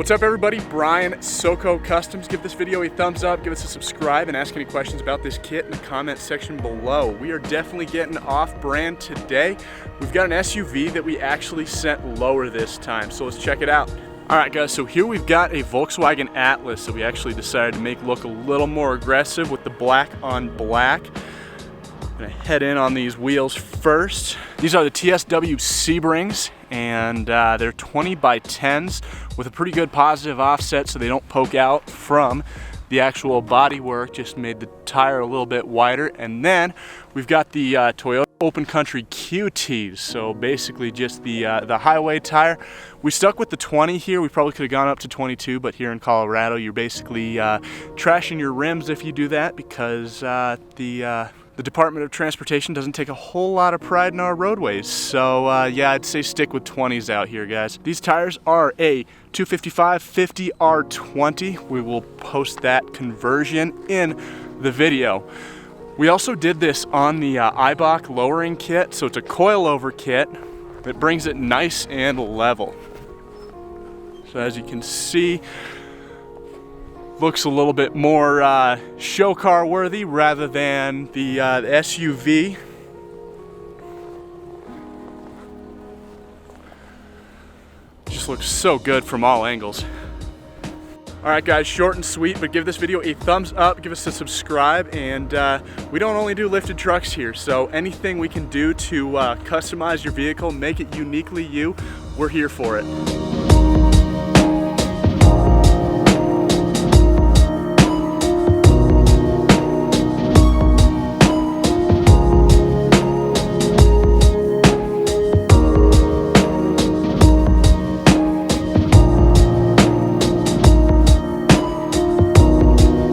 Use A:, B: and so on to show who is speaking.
A: What's up everybody, Brian, SoCo Customs. Give this video a thumbs up, give us a subscribe, and ask any questions about this kit in the comment section below. We are definitely getting off-brand today. We've got an SUV that we actually sent lower this time, so let's check it out. Alright guys, so here we've got a Volkswagen Atlas that we actually decided to make look a little more aggressive with the black on black. I'm gonna head in on these wheels first. These are the TSW Sebrings, and they're 20 by 10s with a pretty good positive offset so they don't poke out from the actual bodywork. Just made the tire a little bit wider. And then we've got the Toyota Open Country QTs, so basically just the highway tire. We stuck with the 20 here. We probably could have gone up to 22, but here in Colorado you're basically trashing your rims if you do that, because the Department of Transportation doesn't take a whole lot of pride in our roadways. So yeah, I'd say stick with 20s out here, guys. These tires are a 255/50 R20. We will post that conversion in the video. We also did this on the Eibach lowering kit, so it's a coilover kit that brings it nice and level. So as you can see, looks a little bit more show car worthy rather than the SUV. Just looks so good from all angles. Alright guys, short and sweet, but give this video a thumbs up, give us a subscribe, and we don't only do lifted trucks here, so anything we can do to customize your vehicle, make it uniquely you, we're here for it.